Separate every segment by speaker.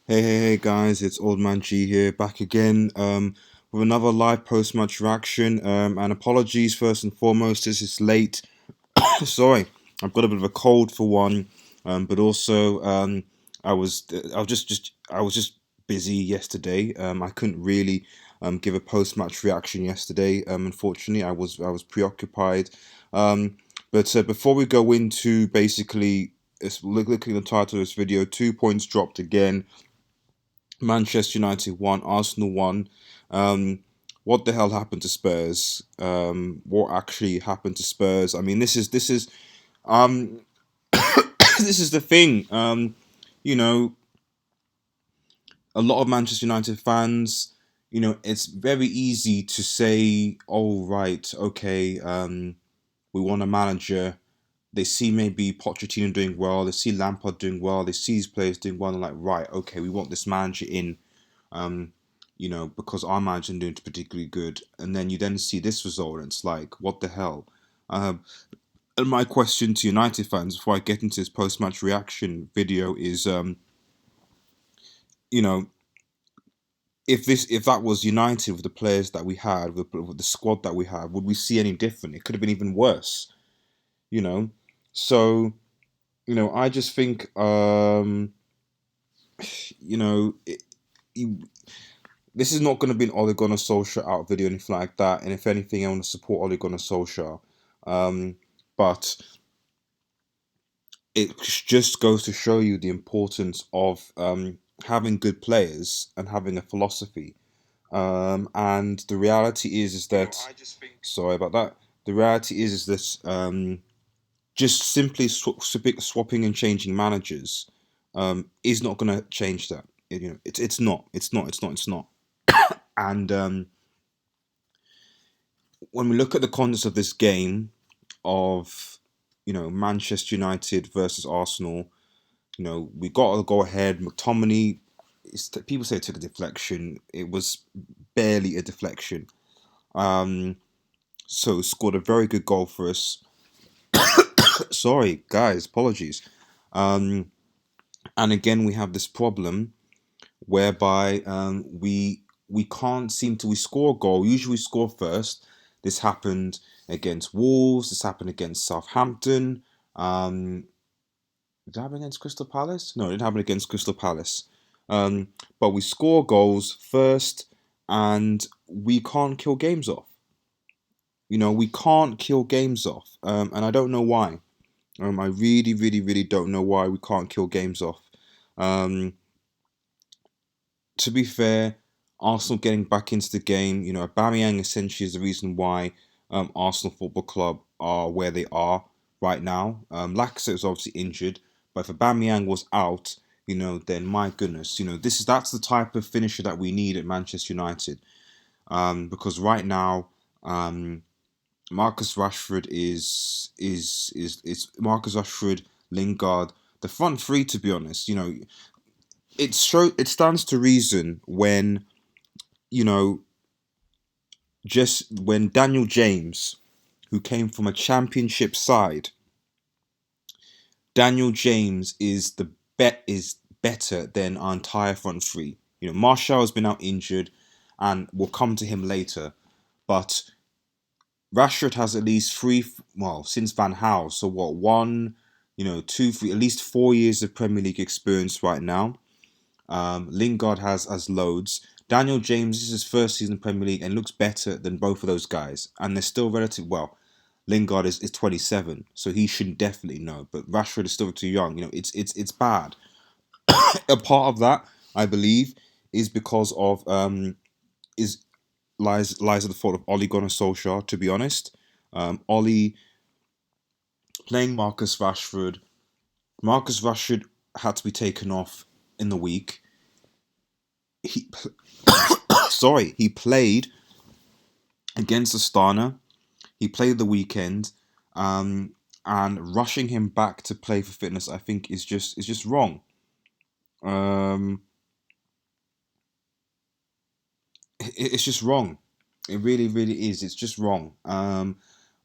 Speaker 1: Hey guys, it's Old Man G here, back again with another live post-match reaction. And apologies first and foremost, this is late. Sorry, I've got a bit of a cold for one, but also I was just busy yesterday. I couldn't really give a post-match reaction yesterday. Unfortunately, I was preoccupied. But before we go into basically looking at the title of this video, 2 points dropped again. Manchester United won, Arsenal won. Um, what the hell happened to Spurs? What actually happened to Spurs? I mean, this is um, this is the thing. You know, a lot of Manchester United fans. It's very easy to say, "Oh, right, okay, we want a manager." They see maybe Pochettino doing well. They see Lampard doing well. They see his players doing well. And they're like, right, okay, we want this manager in. Um, because our manager doing particularly good, and then you then see this result, and it's like, what the hell? And my question to United fans before I get into this post-match reaction video is, you know, if that was United with the players that we had, with the squad that we had, would we see any different? It could have been even worse, you know. So, I just think, you know, it, you, this is not going to be an Ole Gunnar Solskjaer out video or anything like that. And if anything, I want to support Ole Gunnar Solskjaer. But it just goes to show you the importance of having good players and having a philosophy. And the reality is that sorry about that. The reality is this: just simply swapping and changing managers is not going to change that. It's not. It's not. It's not. It's not. And when we look at the context of this game of Manchester United versus Arsenal, we got to go ahead. McTominay, people say it took a deflection. It was barely a deflection. So scored a very good goal for us. Sorry, guys, apologies. Um, and again, we have this problem whereby we can't seem to we score a goal. Usually, we score first. This happened against Wolves. This happened against Southampton. Did it happen against Crystal Palace? No, it didn't happen against Crystal Palace. But we score goals first, and we can't kill games off. We can't kill games off, and I don't know why. I really, really, really don't know why we can't kill games off. Um, to be fair, Arsenal getting back into the game, Aubameyang essentially is the reason why Arsenal Football Club are where they are right now. Lacazette is obviously injured, but if Aubameyang was out, then my goodness, that's the type of finisher that we need at Manchester United. Because right now, Marcus Rashford is Marcus Rashford, Lingard, the front three. To be honest, it stands to reason when you know just when Daniel James, who came from a championship side, Daniel James is better than our entire front three. Martial has been out injured, and we'll come to him later, but Rashford has at least three, well, since Van Gaal. So what? One, two, three, at least 4 years of Premier League experience right now. Lingard has loads. Daniel James is his first season in Premier League and looks better than both of those guys. And they're still relative. Well, Lingard is 27, so he should definitely know. But Rashford is still too young. It's bad. A part of that, I believe, is because of is lies at the fault of Ole Gunnar Solskjaer. To be honest, Ole playing Marcus Rashford had to be taken off in the week. He sorry, he played against Astana. He played the weekend, and rushing him back to play for fitness, I think, is just wrong. Um, it's just wrong. It really, really is. It's just wrong.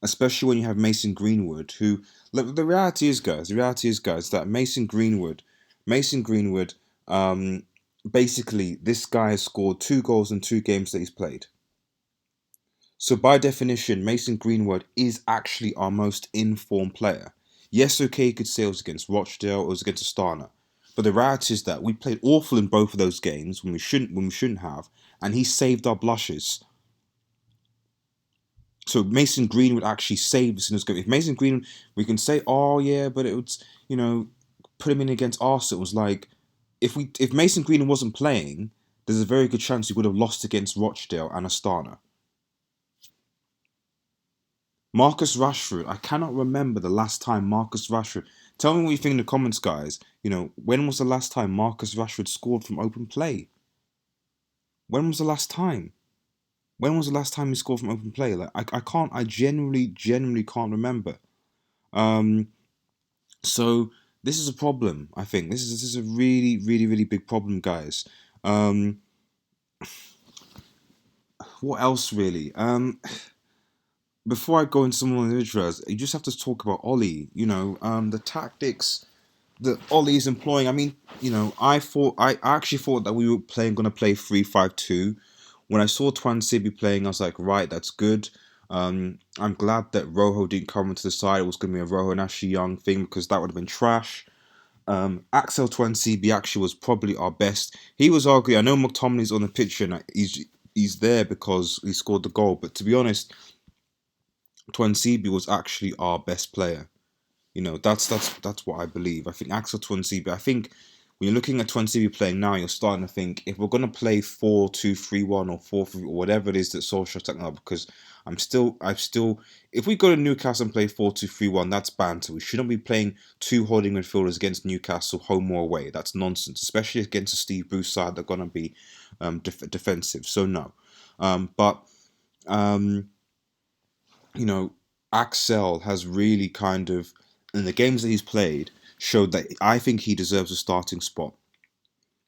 Speaker 1: Especially when you have Mason Greenwood, who look, the reality is, guys. The reality is, guys, that Mason Greenwood, um, basically this guy has scored 2 goals in 2 games that he's played. So by definition, Mason Greenwood is actually our most informed player. Yes, okay, you could say it was against Rochdale, it was against Astana, but the reality is that we played awful in both of those games when we shouldn't have, and he saved our blushes. So Mason Greenwood actually saved us in this game. If Mason Greenwood, we can say, oh yeah, but it was, put him in against Arsenal. It was like if Mason Greenwood wasn't playing, there's a very good chance he would have lost against Rochdale and Astana. Marcus Rashford, I cannot remember the last time Marcus Rashford. Tell me what you think in the comments, guys. When was the last time Marcus Rashford scored from open play? When was the last time? When was the last time he scored from open play? Like I can't. I genuinely can't remember. Um, so this is a problem. I think this is a really big problem, guys. Um, what else really? Before I go into some more individuals, you just have to talk about Ollie. The tactics that Ollie is employing. I mean, I actually thought that we were going to play 3-5-2. When I saw Twansibi playing, I was like, right, that's good. I'm glad that Rojo didn't come into the side. It was going to be a Rojo and Ashley Young thing because that would have been trash. Axel Twansibi actually was probably our best. He was arguably. I know McTominay's on the pitch and he's there because he scored the goal. But to be honest, Twansibi was actually our best player. That's what I believe. I think Axel Twansibi. I think when you're looking at Twansibi playing now, you're starting to think if we're gonna play 4-2-3-1 or 4-3 or whatever it is that Solskjaer's talking about. Because if we go to Newcastle and play 4-2-3-1, that's banter. We shouldn't be playing two holding midfielders against Newcastle, home or away. That's nonsense, especially against a Steve Bruce side that are gonna be defensive. So no, but Axel has really kind of, in the games that he's played, showed that I think he deserves a starting spot.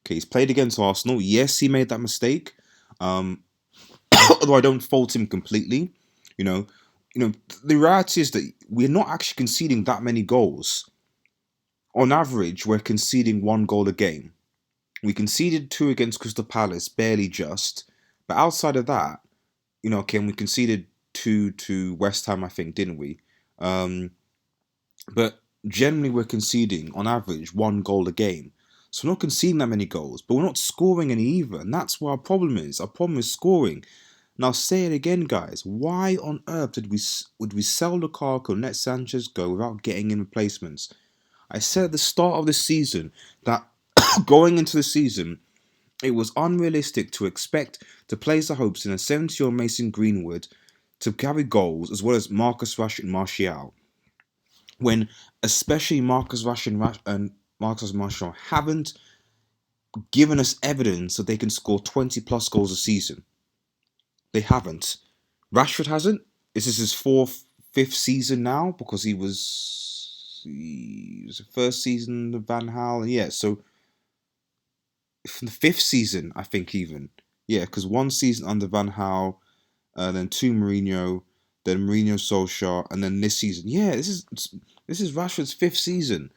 Speaker 1: Okay, he's played against Arsenal. Yes, he made that mistake. Although I don't fault him completely. You know, the reality is that we're not actually conceding that many goals. On average, we're conceding 1 goal a game. We conceded 2 against Crystal Palace, barely just. But outside of that, okay, and we conceded 2 to West Ham, I think, didn't we? But generally, we're conceding, on average, 1 goal a game. So we're not conceding that many goals, but we're not scoring any either. And that's what our problem is. Our problem is scoring. And I'll say it again, guys. Why on earth would we sell Lukaku and let Sanchez go without getting in replacements? I said at the start of the season that going into the season, it was unrealistic to expect to place the hopes in a 70-year-old Mason Greenwood to carry goals as well as Marcus Rashford and Martial, when especially Marcus Rashford and Marcus Martial haven't given us evidence that they can score 20 plus goals a season. They haven't. Rashford hasn't. This is his fifth season now because he was the first season of Van Gaal. Yeah, so from the 5th season, I think even. Yeah, because 1 season under Van Gaal, then 2 Mourinho, then Mourinho Solskjaer, and then this season. Yeah, this is Rashford's 5th season,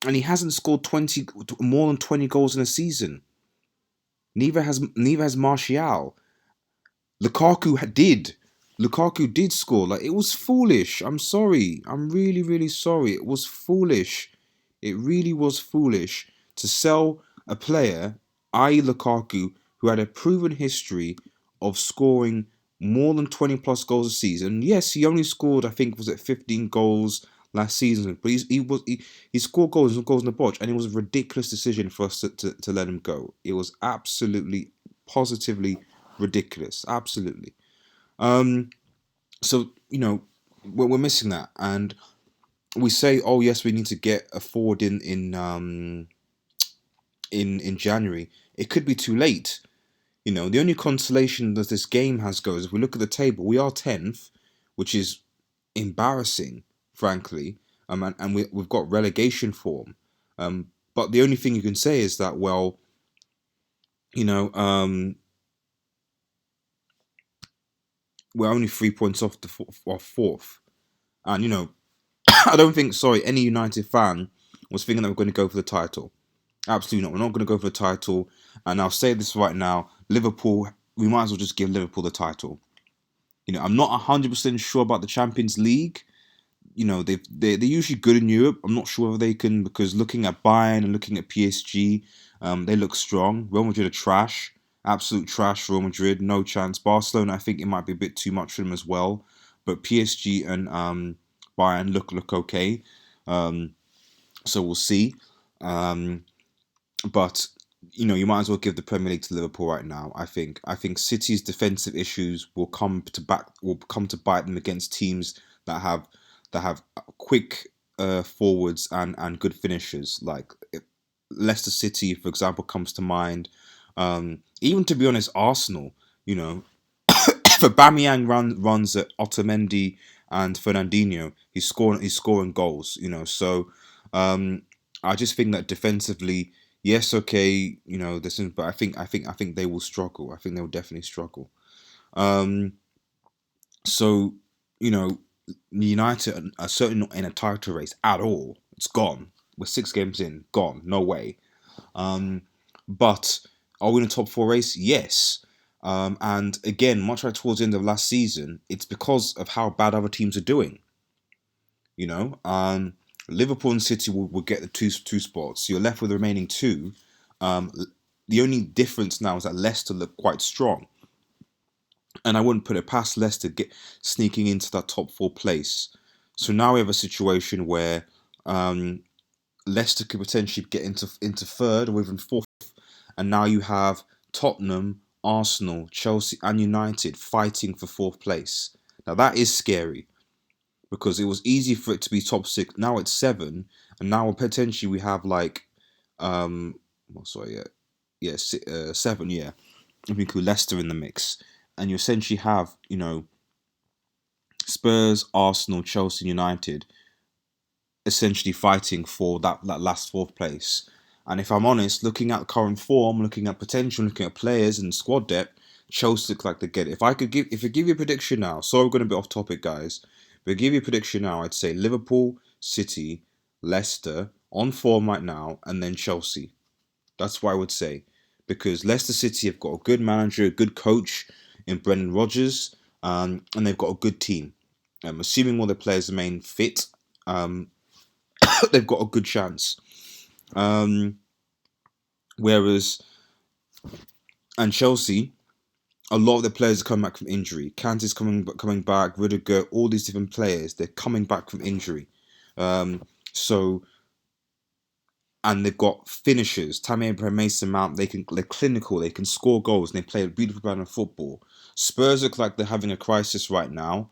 Speaker 1: and he hasn't scored more than 20 goals in a season. Neither has Martial. Lukaku did score. Like, it was foolish. I'm sorry. I'm really sorry. It was foolish. It really was foolish to sell a player, i.e. Lukaku, who had a proven history of scoring more than 20 plus goals a season. Yes, he only scored, I think, was it 15 goals last season, but he scored goals and goals in the box, and it was a ridiculous decision for us to let him go. It was absolutely, positively ridiculous. Absolutely. So we're missing that, and we say, oh yes, we need to get a forward in January. It could be too late. The only consolation that this game has goes, if we look at the table, we are 10th, which is embarrassing, frankly. And we've got relegation form. But the only thing you can say is that, well, we're only 3 points off off 4th. And, I don't think, any United fan was thinking that we're going to go for the title. Absolutely not. We're not going to go for the title. And I'll say this right now: Liverpool. We might as well just give Liverpool the title. I'm not 100% sure about the Champions League. They're usually good in Europe. I'm not sure whether they can, because looking at Bayern and looking at PSG, they look strong. Real Madrid are trash, absolute trash. Real Madrid, no chance. Barcelona, I think it might be a bit too much for them as well. But PSG and Bayern look okay. So we'll see. But you might as well give the Premier League to Liverpool right now. I think City's defensive issues will come to bite them against teams that have quick forwards and good finishers. Like Leicester City, for example, comes to mind. Even to be honest, Arsenal. If Aubameyang runs at Otamendi and Fernandinho, he's scoring goals. So I just think that defensively, yes, okay, but I think they will struggle. I think they will definitely struggle. Um, so you know, United are certainly not in a title race at all. It's gone. We're 6 games in, gone. No way. Um, but are we in a top four race? Yes. And again, much like towards the end of last season, it's because of how bad other teams are doing. You know, Liverpool and City will get the two spots. So you're left with the remaining two. Um, the only difference now is that Leicester look quite strong, and I wouldn't put it past Leicester get sneaking into that top four place. So now we have a situation where um, Leicester could potentially get into third or even fourth, and now you have Tottenham, Arsenal, Chelsea, and United fighting for fourth place. Now that is scary because it was easy for it to be top six. Now it's seven, and now potentially we have like, sorry, seven, yeah. If we include Leicester in the mix, and you essentially have Spurs, Arsenal, Chelsea, United essentially fighting for that last fourth place. And if I'm honest, looking at current form, looking at potential, looking at players and squad depth, Chelsea look like they get it. If I give you a prediction now, sorry we're going to be off topic, guys. But give you a prediction now, I'd say Liverpool, City, Leicester on form right now, and then Chelsea. That's what I would say, because Leicester City have got a good manager, a good coach in Brendan Rodgers, and they've got a good team. Assuming all the players remain fit, um, they've got a good chance. Um, whereas, and Chelsea, a lot of the players are coming back from injury. Kante's coming back, Rudiger, all these different players, they're coming back from injury. So, and they've got finishers. Tammy Abraham, Mason Mount. They're clinical. They can score goals. And they play a beautiful brand of football. Spurs look like they're having a crisis right now.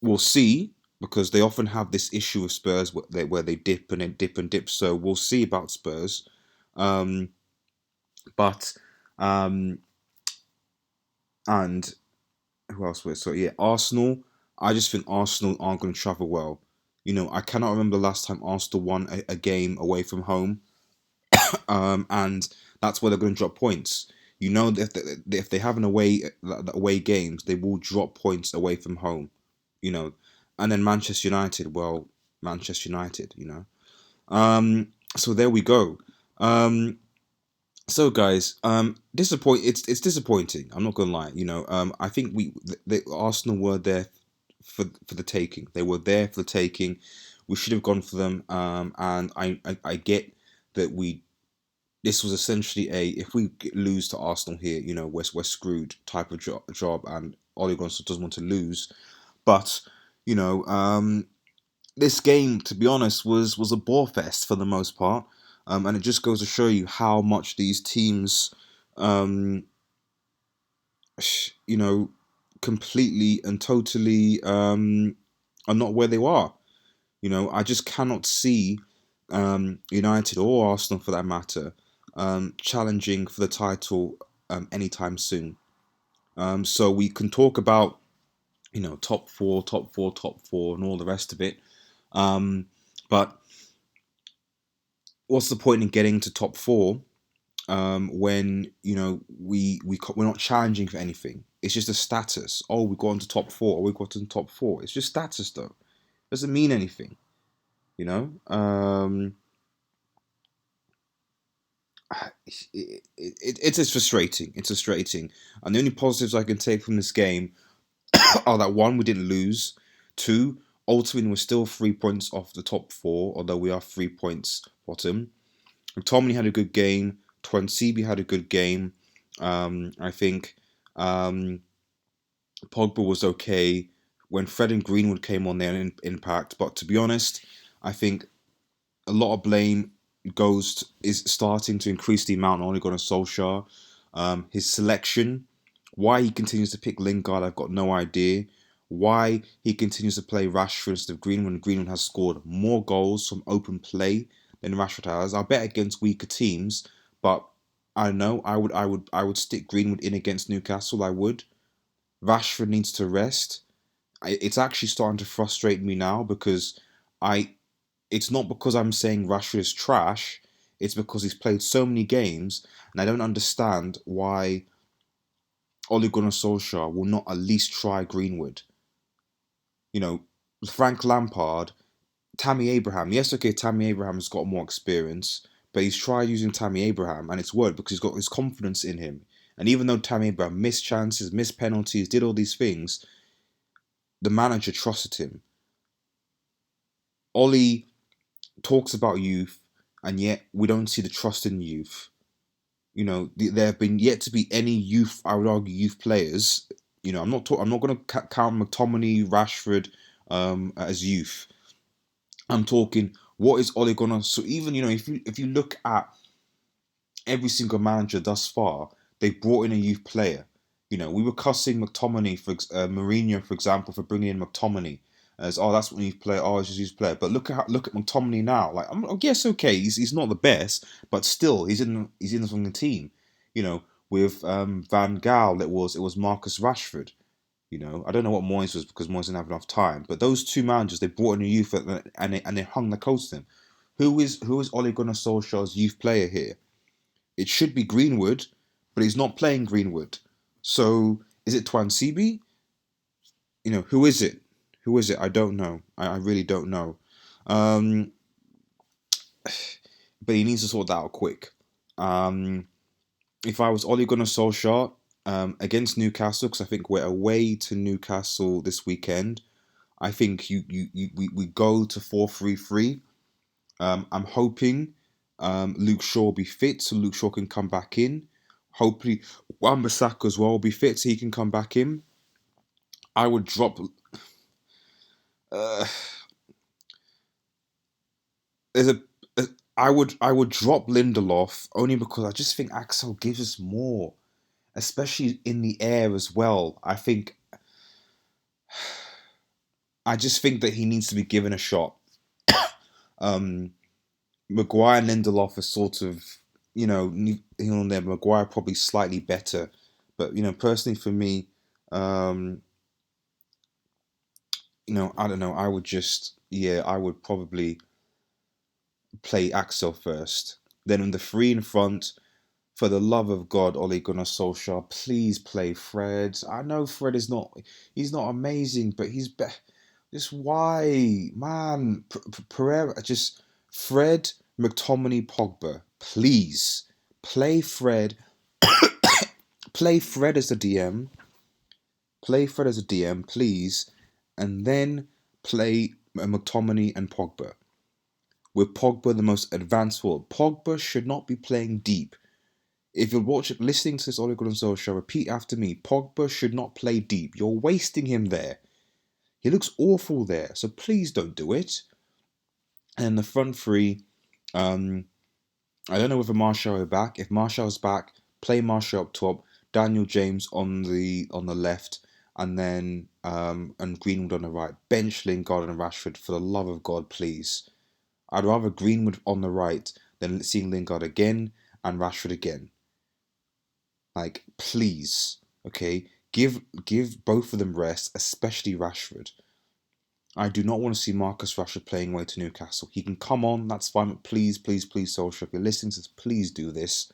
Speaker 1: We'll see, because they often have this issue with Spurs where they dip and then dip and dip. So we'll see about Spurs. But and who else was so yeah, Arsenal. I just think Arsenal aren't going to travel well. I cannot remember the last time Arsenal won a game away from home. And that's where they're going to drop points. If they have an away games, they will drop points away from home. And then Manchester United. Well, Manchester United. So there we go. So guys, It's disappointing. I'm not gonna lie. I think the Arsenal were there for the taking. They were there for the taking. We should have gone for them. And I get that this was essentially if we lose to Arsenal here, we're screwed type of job, and Ole Gunnar doesn't want to lose. But you know, this game, to be honest, was a bore fest for the most part, and it just goes to show you how much these teams, um, you know, completely and totally are not where they are. I just cannot see United or Arsenal, for that matter, challenging for the title anytime soon. So we can talk about top four, top four, top four, and all the rest of it. But what's the point in getting to top four when we're not challenging for anything? It's just a status. Oh, we got into top four. Or we got into top four. It's just status, though. It doesn't mean anything. You know. it's frustrating. It's frustrating. And the only positives I can take from this game are that one, we didn't lose. Two, ultimately we're still 3 points off the top four, although we are 3 points bottom. McTominay had a good game. Twansibi had a good game. I think Pogba was okay. When Fred and Greenwood came on, their impact. But to be honest, I think a lot of blame is starting to increase the amount on Ole Gunnar Solskjaer. His selection, why he continues to pick Lingard, I've got no idea. Why he continues to play Rashford instead of Greenwood, and Greenwood has scored more goals from open play than Rashford has. I bet against weaker teams, but I don't know. I would stick Greenwood in against Newcastle. I would. Rashford needs to rest. It's actually starting to frustrate me now because I it's not because I'm saying Rashford is trash. It's because he's played so many games, and I don't understand why Ole Gunnar Solskjaer will not at least try Greenwood. You know, Frank Lampard, Tammy Abraham. Yes, okay, Tammy Abraham's got more experience, but he's tried using Tammy Abraham, and it's worked because he's got his confidence in him. And even though Tammy Abraham missed chances, missed penalties, did all these things, the manager trusted him. Ollie talks about youth, and yet we don't see the trust in youth. You know, there have been yet to be any youth. I would argue youth players. You know, I'm not going to count McTominay, Rashford as youth. I'm talking. What is Ole Gunnar? So even if you look at every single manager thus far, they brought in a youth player. You know, we were cussing McTominay for Mourinho, for example, for bringing in McTominay as that's what youth player. Oh, it's just youth player. But look at McTominay now. Like, yes, okay, he's not the best, but still, he's in the team. You know, with Van Gaal, it was Marcus Rashford. You know, I don't know what Moyes was because Moyes didn't have enough time. But those two managers, they brought in a youth and they hung the coats to them. Who is Ole Gunnar Solskjaer's youth player here? It should be Greenwood, but he's not playing Greenwood. So is it Twansibi? You know, who is it? Who is it? I don't know. I really don't know. Um, but he needs to sort that out quick. If I was Ole Gunnar Solskjaer against Newcastle, because I think we're away to Newcastle this weekend, I think we go to 4-3-3. I'm hoping Luke Shaw will be fit so Luke Shaw can come back in. Hopefully, Wan-Bissaka as well will be fit so he can come back in. I would drop. Uh, there's a. I would drop Lindelof only because I just think Axel gives us more, especially in the air as well. I just think that he needs to be given a shot. Maguire and Lindelof are sort of, here and there. Maguire probably slightly better, but personally for me, I don't know. I would probably play Axel first. Then in the three in front, for the love of God, Ole Gunnar Solskjaer, please play Fred. I know Fred he's not amazing, but he's just why, man, Pereira, just Fred, McTominay, Pogba, please play Fred, play Fred as a DM, please, and then play McTominay and Pogba. With Pogba the most advanced forward. Pogba should not be playing deep. If you're listening to this Ole Gunnar Solskjaer, repeat after me. Pogba should not play deep. You're wasting him there. He looks awful there, so please don't do it. And the front three, I don't know whether Martial is back. If Martial's back, play Martial up top, Daniel James on the left, and then and Greenwood on the right. Bench Lingard and Rashford for the love of God, please. I'd rather Greenwood on the right than seeing Lingard again and Rashford again. Like, please, okay? Give both of them rest, especially Rashford. I do not want to see Marcus Rashford playing away to Newcastle. He can come on, that's fine, but please, Solskjaer, if you're listening to this, please do this.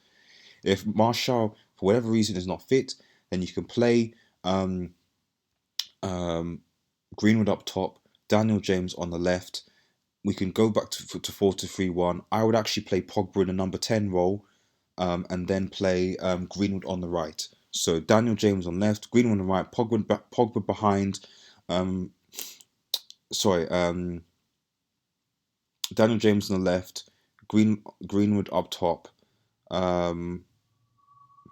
Speaker 1: If Martial, for whatever reason, is not fit, then you can play Greenwood up top, Daniel James on the left. We can go back to 4-3-1. I would actually play Pogba in a number 10 role, and then play Greenwood on the right. So Daniel James on left, Greenwood on the right, Pogba behind. Um, sorry, Daniel James on the left, Greenwood up top. Um,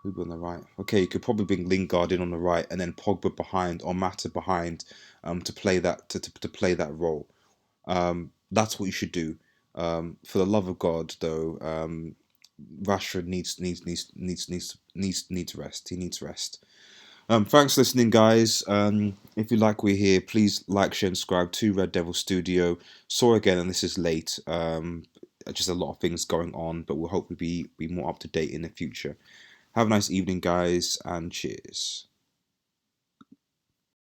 Speaker 1: who on the right? Okay, you could probably bring Lingard in on the right, and then Pogba behind or Mata behind, to play to play that role. That's what you should do. For the love of God, though, Rashford needs rest. He needs rest. Thanks for listening, guys. If you like what you hear, please like, share, and subscribe to Red Devil Studio. Sorry again, and this is late. Just a lot of things going on, but we'll hopefully be more up to date in the future. Have a nice evening, guys, and cheers.